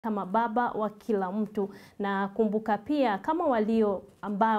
kama baba wa kila mtu. Na kumbuka pia kama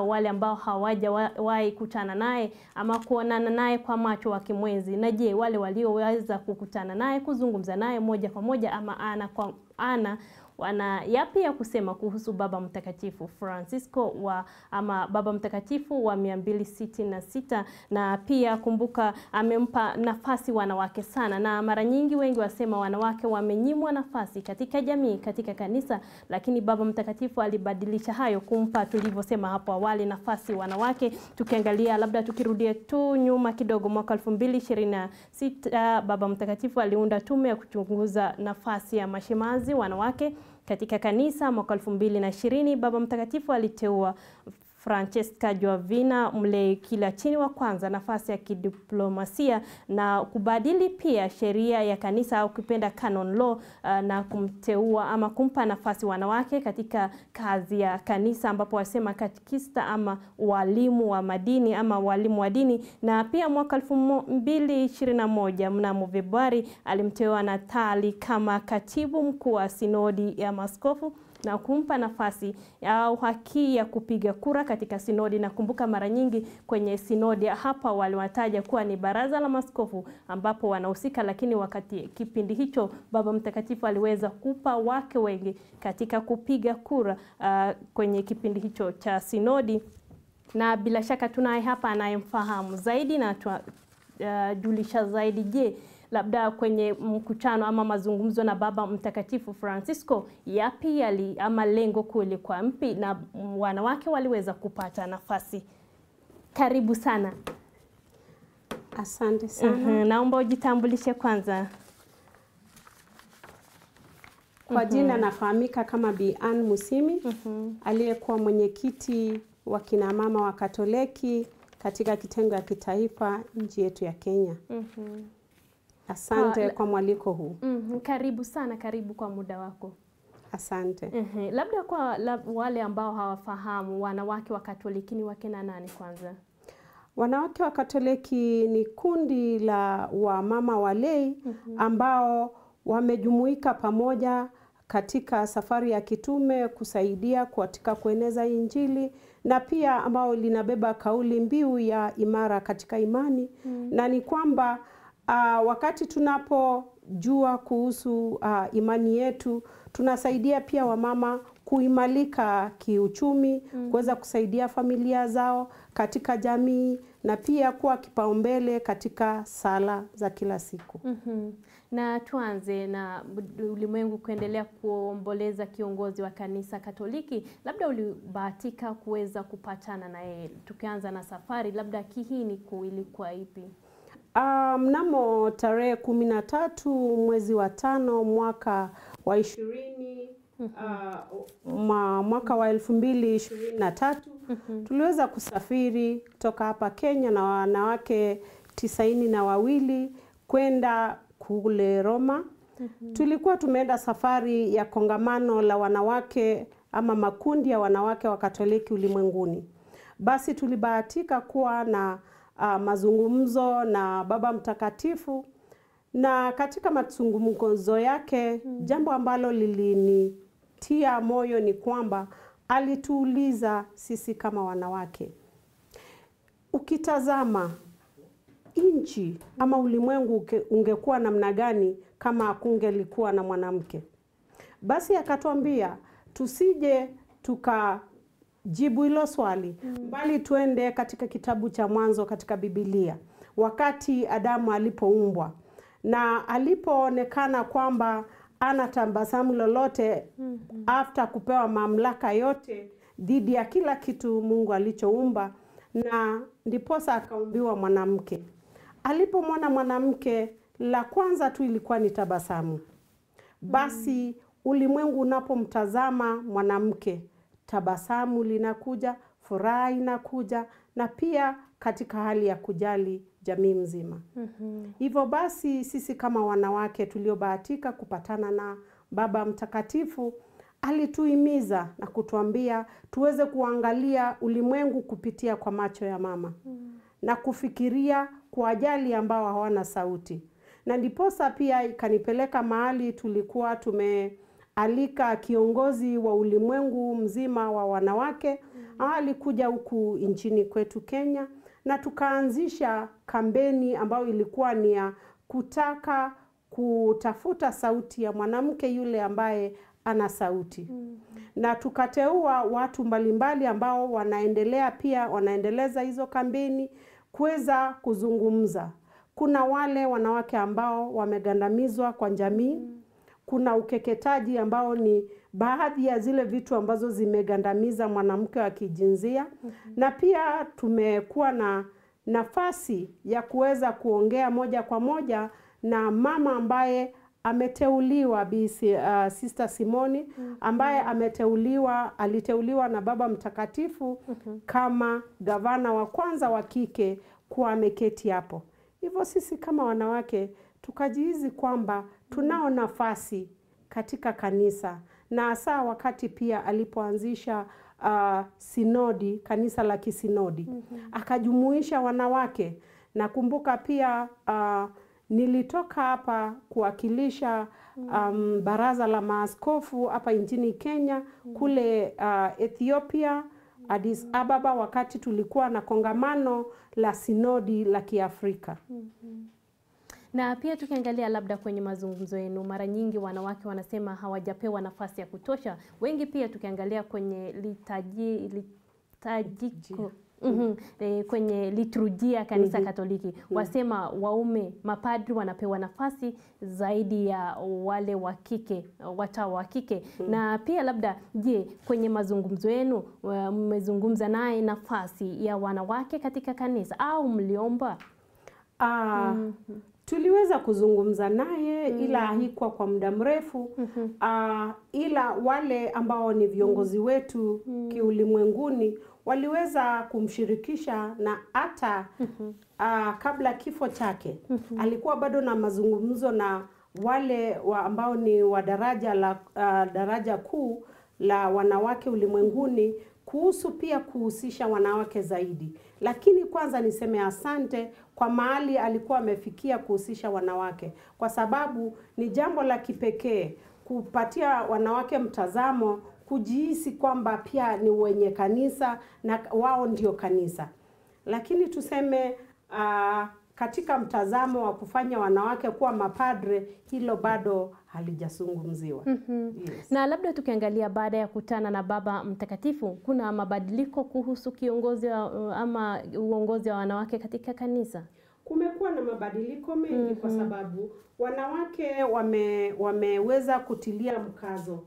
wale ambao hawajawahi kutana naye ama kuonana naye kwa macho wa kimwezi, na je wale walioweza kukutana naye, kuzungumza naye moja kwa moja ama ana kwa ana, wana yapi ya kusema kuhusu Baba Mtakatifu Francisco ama Baba Mtakatifu wa 266? Na pia kumbuka amempa nafasi wanawake sana, na mara nyingi wengi wasema wanawake wamenyimwa nafasi katika jamii, katika kanisa, lakini Baba Mtakatifu alibadilisha hayo, kumpa tulivyosema hapo awali nafasi wanawake. Tukiangalia labda tukirudia tu nyuma kidogo, mwaka 2026 Baba Mtakatifu aliunda tume ya kuchunguza nafasi ya mashemazi wanawake katika kanisa. Mwaka 2020 Baba Mtakatifu aliteua Francesca Giovina Mlekilachini wa kwanza nafasi ya kidiplomasia na kubadili pia sheria ya kanisa au kupenda canon law, na kumteua ama kumpa nafasi wanawake katika kazi ya kanisa, ambapo wasema katekista ama walimu wa madini ama walimu wa dini. Na pia mwaka 2021 mnamo Februari alimteua Natali kama katibu mkuu wa sinodi ya maaskofu na kumpa nafasi au haki ya kupiga kura katika sinodi. Na kumbuka mara nyingi kwenye sinodi hapa waliwataja kuwa ni baraza la maaskofu ambapo wanahusika, lakini wakati kipindi hicho Baba Mtakatifu aliweza kupa wake wengi katika kupiga kura kwenye kipindi hicho cha sinodi. Na bila shaka tunaye hapa anayemfahamu zaidi na julisha zaidi. Je, labda kwenye mkutano ama mazungumzo na Baba Mtakatifu Francisco, yapi ama lengo kule kwa mpi na wanawake waliweza kupata nafasi? Karibu sana. Asante sana. Naomba ujitambulishe kwanza. Kwa jina nafahamika kama Bi Ann Musimi, aliyekuwa mwenyekiti wa kina mama wa Katoliki katika kitengo ya kitaifa nchi yetu ya Kenya. Asante kwa mwaliko huu. Karibu sana, karibu kwa muda wako. Asante. Labda kwa wale ambao hawafahamu, wanawake wa Katoliki ni wakina nani kwanza? Wanawake wa Katoliki ni kundi la wamama walei ambao wamejumuika pamoja katika safari ya kitume kusaidia katika kueneza Injili, na pia ambao linabeba kauli mbiu ya imara katika imani. Na ni kwamba wakati tunapojua kuhusu imani yetu, tunasaidia pia wamama kuimarika kiuchumi, kuweza kusaidia familia zao katika jamii, na pia kuwa kipaumbele katika sala za kila siku. Na tuanze na ulimwengu kuendelea kuomboleza kiongozi wa kanisa Katoliki. Labda ulibahatika kuweza kupatana na yeye. Tukianza na safari, labda kihini ilikuwa ipi? Mnamo tarehe 13 mwezi wa 5 mwaka wa 2023 tuliweza kusafiri kutoka hapa Kenya na wanawake 92 kwenda kule Roma. Tulikuwa tumeenda safari ya kongamano la wanawake ama makundi ya wanawake wa Katoliki ulimwenguni. Basi tulibahatika kuwa na mazungumzo na Baba Mtakatifu, na katika mazungumzo yake jambo ambalo lilinitia moyo ni kwamba alituuliza sisi kama wanawake, ukitazama nchi ama ulimwengu ungekuwa namna gani kama hakungelikuwa na mwanamke? Basi akatuambia tusije tukajibu hilo swali, bali tuende katika kitabu cha Mwanzo katika Biblia, wakati Adamu alipoumbwa na alipoonekana kwamba ana tabasamu lolote after kupewa mamlaka yote dhidi ya kila kitu Mungu alichoumba, na ndiposa akaumbiwa mwanamke. Alipomwona mwanamke, la kwanza tu ilikuwa ni tabasamu. Basi ulimwengu unapomtazama mwanamke, tabasamu linakuja, furaha inakuja, na pia katika hali ya kujali jamii mzima. Hivyo basi sisi kama wanawake tuliobahatika kupatana na Baba Mtakatifu, alituhimiza na kutuambia tuweze kuangalia ulimwengu kupitia kwa macho ya mama na kufikiria kwa ajali ambao hawana sauti. Na ndiposa pia ikanipeleka mahali tulikuwa alika kiongozi wa ulimwengu mzima wa wanawake. Alikuja huku nchini kwetu Kenya, na tukaanzisha kampeni ambayo ilikuwa ni ya kutaka kutafuta sauti ya mwanamke yule ambaye ana sauti. Na tukateua watu mbalimbali ambao wanaendeleza hizo kampeni kuweza kuzungumza. Kuna wale wanawake ambao wamegandamizwa kwa jamii. Kuna ukeketaji ambao ni baadhi ya zile vitu ambazo zimegandamiza mwanamke wa kijinsia. Na pia tumekuwa na nafasi ya kuweza kuongea moja kwa moja na mama ambaye ameteuliwa, Sister Simoni, ambaye aliteuliwa na Baba Mtakatifu kama gavana wa kwanza wa kike kuwa ameketi hapo. Hivyo sisi kama wanawake tukajihisi kwamba tunao nafasi katika kanisa, na hasa wakati pia alipoanzisha sinodi, kanisa la kisinodi, akajumuisha wanawake. Nakumbuka pia nilitoka hapa kuwakilisha baraza la maaskofu hapa nchini Kenya, kule Ethiopia, Addis Ababa, wakati tulikuwa na kongamano la sinodi la Kiafrika. Na pia tukiangalia labda kwenye mazungumzo yenu, mara nyingi wanawake wanasema hawajapewa nafasi ya kutosha. Wengi pia tukiangalia kwenye kwenye liturujia kanisa Katoliki, wasema waume mapadri wanapewa nafasi zaidi ya wale wa kike, watawa wa kike. Na pia labda, je, kwenye mazungumzo yenu mmezungumza naye nafasi ya wanawake katika kanisa au mliomba? Tuliweza kuzungumza naye, ila haikuwa kwa muda mrefu. Ila wale ambao ni viongozi wetu kiulimwenguni waliweza kumshirikisha, na hata kabla kifo chake alikuwa bado na mazungumzo na wale ambao ni wa daraja kuu la wanawake ulimwenguni kuhusu pia kuhusisha wanawake zaidi. Lakini kwanza niseme asante kwa mahali alikuwa amefikia kuhusisha wanawake, kwa sababu ni jambo la kipekee kupatia wanawake mtazamo, kujihisi kwamba pia ni wenye kanisa na wao ndio kanisa. Lakini tuseme katika mtazamo wa kufanya wanawake kuwa mapadre, hilo bado halijazungumziwa. Yes. Na labda tukiangalia baada ya kutana na Baba Mtakatifu, kuna mabadiliko kuhusu ama uongozi wa wanawake katika kanisa? Kumekuwa na mabadiliko mengi kwa sababu wanawake wameweza kutilia mkazo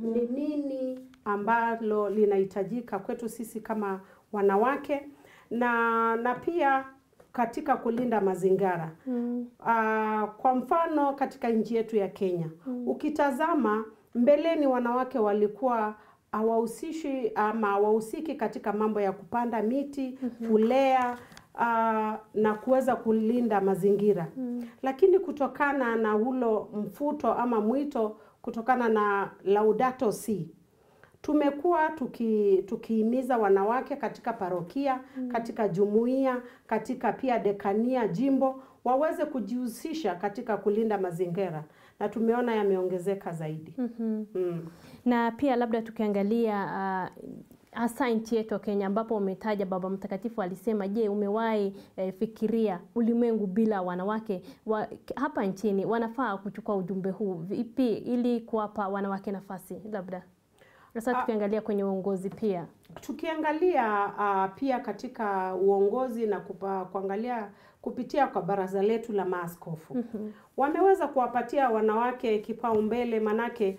ni nini ambalo linahitajika kwetu sisi kama wanawake, na pia katika kulinda mazingira. Kwa mfano katika nchi yetu ya Kenya, ukitazama mbeleni wanawake walikuwa hawahusiki katika mambo ya kupanda miti, kulea na kuweza kulinda mazingira. Lakini kutokana na hulo mfuto ama mwito kutokana na Laudato Si, tumekuwa tukihimiza wanawake katika parokia, katika jumuiya, katika pia dekania jimbo waweze kujihusisha katika kulinda mazingira, na tumeona yameongezeka zaidi. Na pia labda tukiangalia hasa nchi yetu Kenya, ambapo umetaja Baba Mtakatifu alisema, je, umewahi fikiria ulimwengu bila wanawake? Hapa nchini wanafaa kuchukua ujumbe huu vipi ili kuwapa wanawake nafasi? Labda sasa tukiangalia kwenye uongozi pia. Tukiangalia pia katika uongozi na kuangalia kupitia kwa baraza letu la maaskofu. Wameweza kuwapatia wanawake kipaumbele, manake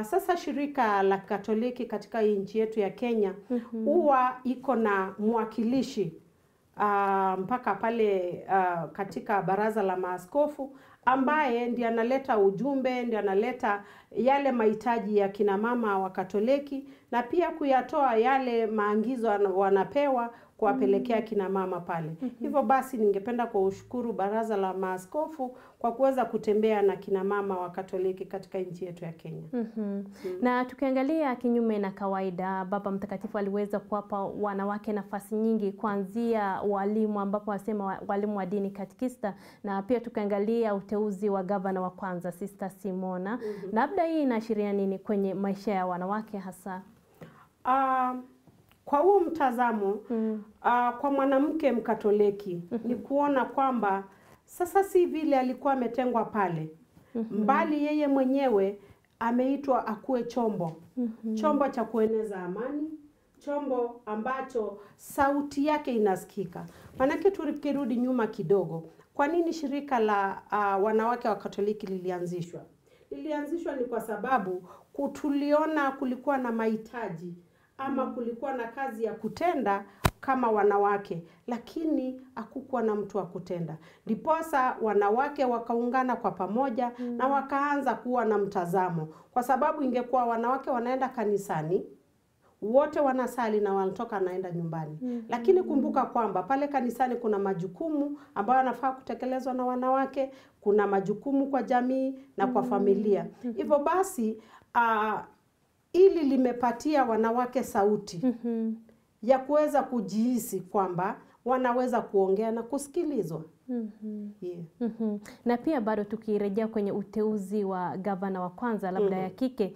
sasa shirika la Katoliki katika nchi yetu ya Kenya huwa iko na mwakilishi mpaka pale katika baraza la maaskofu, ambaye ndiye analeta ujumbe, ndiye analeta yale mahitaji ya kina mama wa Katoliki, na pia kuyatoa yale maagizo wanapewa kuwapelekea kina mama pale. Hivyo basi ningependa kuushukuru Baraza la Maaskofu kwa kuweza kutembea na kina mama wa Katoliki katika nchi yetu ya Kenya. Na tukiangalia kinyume na kawaida, Baba Mtakatifu aliweza kuwapa wanawake nafasi nyingi, kuanzia walimu, ambapo wasema walimu wa dini katekista, na pia tukiangalia uteuzi wa gavana wa kwanza Sister Simona. Labda hii inaashiria nini kwenye maisha ya wanawake hasa? Kwa huo mtazamo, kwa mwanamke Mkatoliki ni kuona kwamba sasa si vile alikuwa ametengwa pale, mbali yeye mwenyewe ameitwa akuwe chombo, chombo cha kueneza amani, chombo ambacho sauti yake inasikika. Manake tukirudi nyuma kidogo, kwa nini shirika la wanawake wa Katoliki lilianzishwa? Lilianzishwa ni kwa sababu tuliona kulikuwa na mahitaji ama kulikuwa na kazi ya kutenda kama wanawake, lakini hakukuwa na mtu wa kutenda. Ndiposa wanawake wakaungana kwa pamoja na wakaanza kuwa na mtazamo, kwa sababu ingekuwa wanawake wanaenda kanisani wote wanasali na wanatoka naenda nyumbani. Lakini kumbuka kwamba pale kanisani kuna majukumu ambayo yanafaa kutekelezwa na wanawake, kuna majukumu kwa jamii na kwa familia. Hivyo basi ili limepatia wanawake sauti ya kuweza kujihisi kwamba wanaweza kuongea na kusikilizwa. Na pia bado tukirejea kwenye uteuzi wa gavana wa kwanza labda ya kike,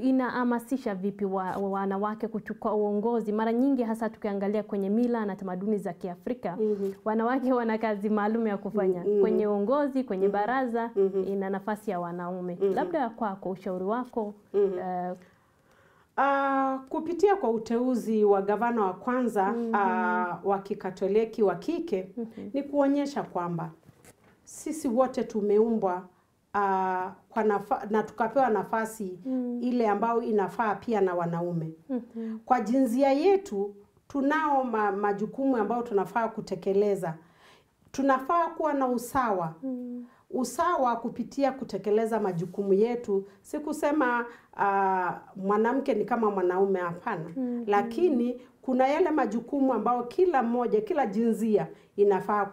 inahamasisha vipi wanawake kuchukua uongozi? Mara nyingi hasa tukiangalia kwenye mila na tamaduni za Kiafrika, wanawake wana kazi maalum ya kufanya kwenye uongozi, kwenye baraza ina nafasi ya wanaume. Labda kwako ushauri wako kupitia kwa uteuzi wa gavana wa kwanza wa Kikatoliki wa kike ni kuonyesha kwamba sisi wote tumeumbwa na tukapewa nafasi ile ambayo inafaa pia na wanaume. Kwa jinsia yetu tunao majukumu ambayo tunafaa kutekeleza. Tunafaa kuwa na usawa. Usawa kupitia kutekeleza majukumu yetu. Si kusema mwanamke ni kama mwanaume, hapana. Lakini kuna yale majukumu ambayo kila mmoja, kila jinsia inafaa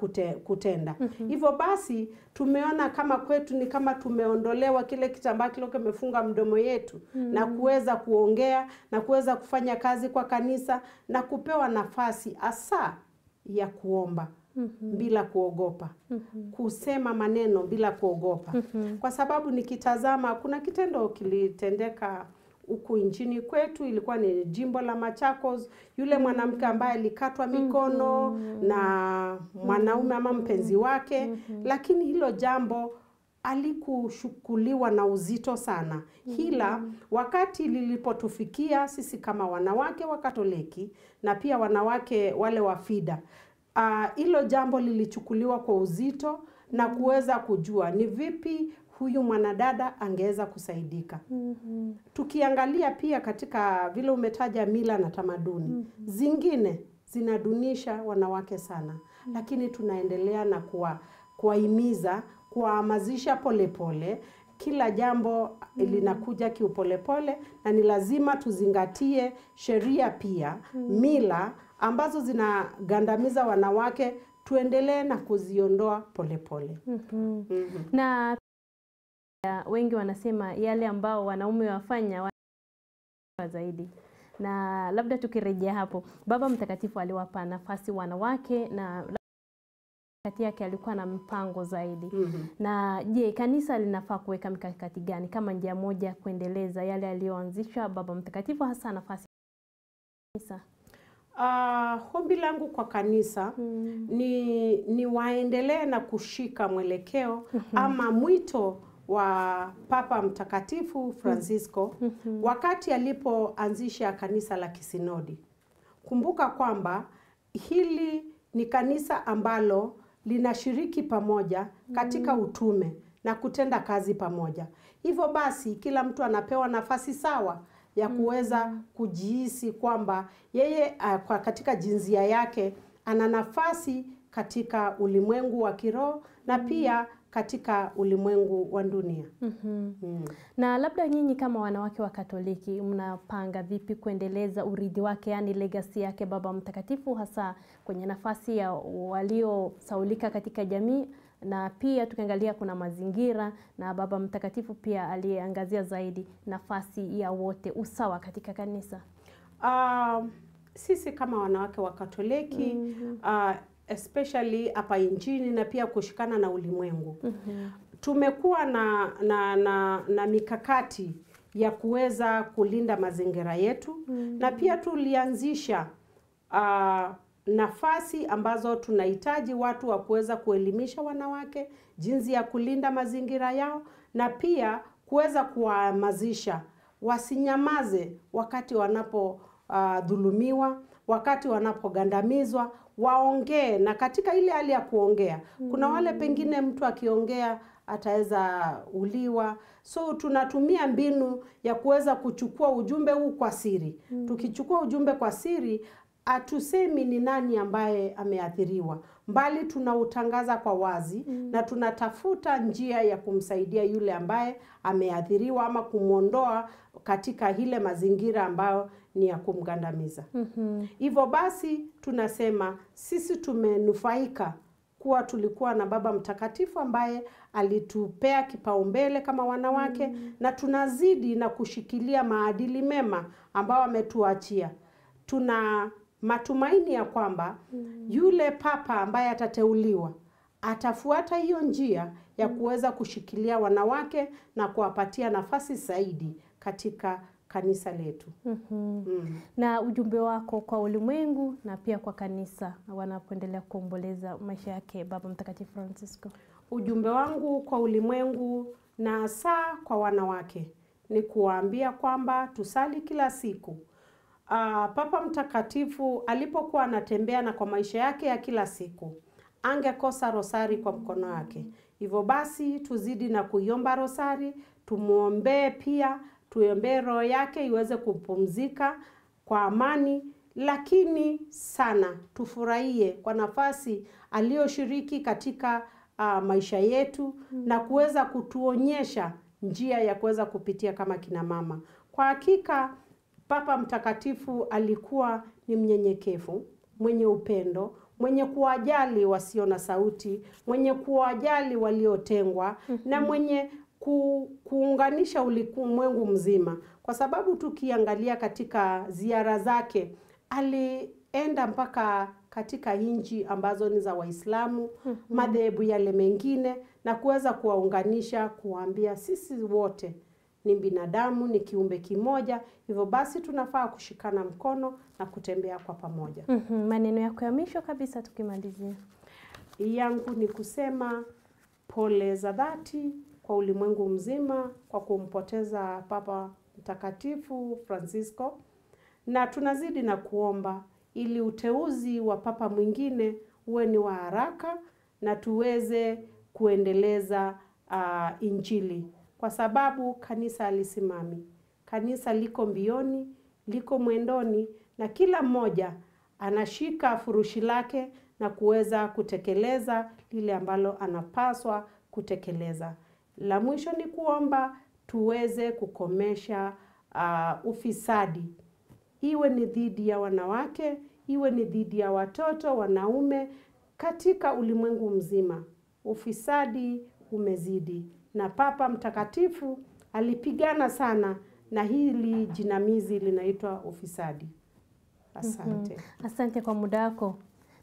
kutenda. Hivyo basi tumeona kama kwetu ni kama tumeondolewa kile kitambaa kile kimefunga mdomo yetu na kuweza kuongea na kuweza kufanya kazi kwa kanisa na kupewa nafasi hasa ya kuomba bila kuogopa, kusema maneno bila kuogopa. Kwa sababu nikitazama kuna kitendo kilitendeka huku nchini kwetu, ilikuwa ni jimbo la Machakos, yule mwanamke ambaye alikatwa mikono na mwanaume ama mpenzi wake, lakini hilo jambo alikushukuliwa na uzito sana. Hila wakati lilipotufikia sisi kama wanawake wa Katoliki na pia wanawake wale wa FIDA, hilo jambo lilichukuliwa kwa uzito na kuweza kujua ni vipi huyu mwanadada angeweza kusaidika. Tukiangalia pia katika vile umetaja mila na tamaduni, zingine zinadunisha wanawake sana, lakini tunaendelea na kuwahimiza, kuwahamasisha polepole. Kila jambo linakuja kiupolepole na ni lazima tuzingatie sheria pia, mila ambazo zinagandamiza wanawake, tuendelee na kuziondoa polepole. Na wengi wanasema yale ambao wanaume wafanya zaidi. Na labda tukirejea hapo, Baba Mtakatifu aliwapa nafasi wanawake na kati yake alikuwa na mpango zaidi. Na je, kanisa linafaa kuweka mikakati gani kama njia moja kuendeleza yale aliyoanzisha Baba Mtakatifu, hasa nafasi kanisa? Ombi langu kwa kanisa ni waendelee na kushika mwelekeo ama mwito wa Papa Mtakatifu Francisco wakati alipoanzisha kanisa la kisinodi. Kumbuka kwamba hili ni kanisa ambalo linashiriki pamoja katika utume na kutenda kazi pamoja. Hivyo basi kila mtu anapewa nafasi sawa ya kuweza kujihisi kwamba yeye katika jinsia yake ana nafasi katika ulimwengu wa kiroho na pia katika ulimwengu wa dunia. Na labda nyinyi kama wanawake wa Katoliki mnapanga vipi kuendeleza urithi wake, yani legacy yake Baba Mtakatifu, hasa kwenye nafasi ya waliosaulika katika jamii, na pia tukiangalia kuna mazingira, na Baba Mtakatifu pia aliangazia zaidi nafasi ya wote, usawa katika kanisa? Sisi kama wanawake wa Katoliki especially hapa nchini na pia kushikana na ulimwengu, tumekuwa na mikakati ya kuweza kulinda mazingira yetu, na pia tulianzisha nafasi ambazo tunahitaji watu wa kuweza kuelimisha wanawake jinsi ya kulinda mazingira yao, na pia kuweza kuwahamasisha wasinyamaze wakati wanapo dhulumiwa, wakati wanapogandamizwa, waongee. Na katika ile hali ya kuongea, kuna wale pengine mtu akiongea ataweza uliwa, so tunatumia mbinu ya kuweza kuchukua ujumbe huu kwa siri. Tukichukua ujumbe kwa siri, hatusemi ni nani ambaye ameathiriwa, mbali tunautangaza kwa wazi, na tunatafuta njia ya kumsaidia yule ambaye ameathiriwa ama kumuondoa katika ile mazingira ambayo ni ya kumgandamiza. Hivyo basi tunasema sisi tumenufaika kuwa tulikuwa na Baba Mtakatifu ambaye alitupea kipaumbele kama wanawake, na tunazidi na kushikilia maadili mema ambao ametuachia. Tuna matumaini ya kwamba yule papa ambaye atateuliwa atafuata hiyo njia ya kuweza kushikilia wanawake na kuwapatia nafasi zaidi katika kanisa letu. Na ujumbe wako kwa ulimwengu na pia kwa kanisa wanapoendelea kuomboleza maisha yake Baba Mtakatifu Francisco? Ujumbe wangu kwa ulimwengu na hasa kwa wanawake ni kuwaambia kwamba tusali kila siku. Papa Mtakatifu alipokuwa anatembea na kwa maisha yake ya kila siku, angekosa rosari kwa mkono wake. Hivyo basi tuzidi na kuiomba rosari, tumuombee pia, tuombee roho yake iweze kupumzika kwa amani, lakini sana tufurahie kwa nafasi aliyoshiriki katika maisha yetu, na kuweza kutuonyesha njia ya kuweza kupitia kama kina mama. Kwa hakika Papa Mtakatifu alikuwa ni mnyenyekevu, mwenye upendo, mwenye kuwajali wasio na sauti, mwenye kuwajali waliotengwa, na mwenye kuunganisha ulimwengu mzima. Kwa sababu tukiangalia katika ziara zake, alienda mpaka katika nchi ambazo ni za Waislamu, madhehebu yale mengine, na kuweza kuwaunganisha, kuwaambia sisi wote ni binadamu, ni kiumbe kimoja. Hivyo basi tunafaa kushikana mkono na kutembea kwa pamoja. Maneno yako ya mwisho kabisa tukimalizia? Yangu ni kusema pole za dhati kwa ulimwengu mzima kwa kumpoteza Papa Mtakatifu Francisco, na tunazidi na kuomba ili uteuzi wa papa mwingine uwe ni wa haraka na tuweze kuendeleza Injili, kwa sababu kanisa alisimami. Kanisa liko mbioni, liko mwendoni, na kila mmoja anashika furushi lake na kuweza kutekeleza lile ambalo anapaswa kutekeleza. La mwisho ni kuomba tuweze kukomesha ufisadi, iwe ni dhidi ya wanawake, iwe ni dhidi ya watoto, wanaume, katika ulimwengu mzima. Ufisadi umezidi, na Papa Mtakatifu alipigana sana na hili jinamizi linaitwa ufisadi. Asante. Asante kwa muda wako,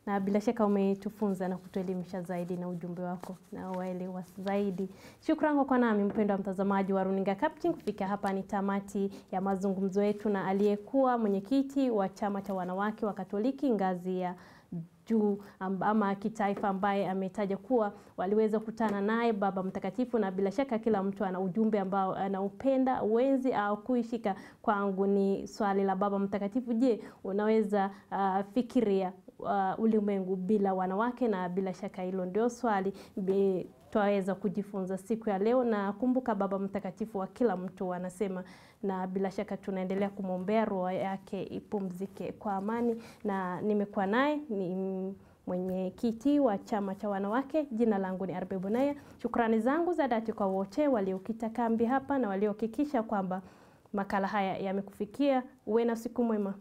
na bila shaka umetufunza na kutuelimisha zaidi na ujumbe wako na waelewa zaidi. Shukrani kwa nami mpendwa mtazamaji wa Runinga Capuchin. Kufika hapa ni tamati ya mazungumzo yetu na aliyekuwa mwenyekiti wa chama cha wanawake wa Katoliki ngazi ya juu ama kitaifa, ambaye ametaja kuwa waliweza kukutana naye Baba Mtakatifu, na bila shaka kila mtu ana ujumbe ambao anaupenda uwenzi au kuishika. Kwangu ni swali la Baba Mtakatifu: je, unaweza fikiria ulimwengu bila wanawake? Na bila shaka hilo ndio swali twaweza kujifunza siku ya leo. Na kumbuka Baba Mtakatifu wa kila mtu anasema, na bila shaka tunaendelea kumwombea roho yake ipumzike kwa amani. Na nimekuwa naye ni mwenyekiti wa chama cha wanawake. Jina langu ni Arbe Bunaya. Shukrani zangu za dhati kwa wote waliokita kambi hapa na waliohakikisha kwamba makala haya yamekufikia. Uwe na siku mwema.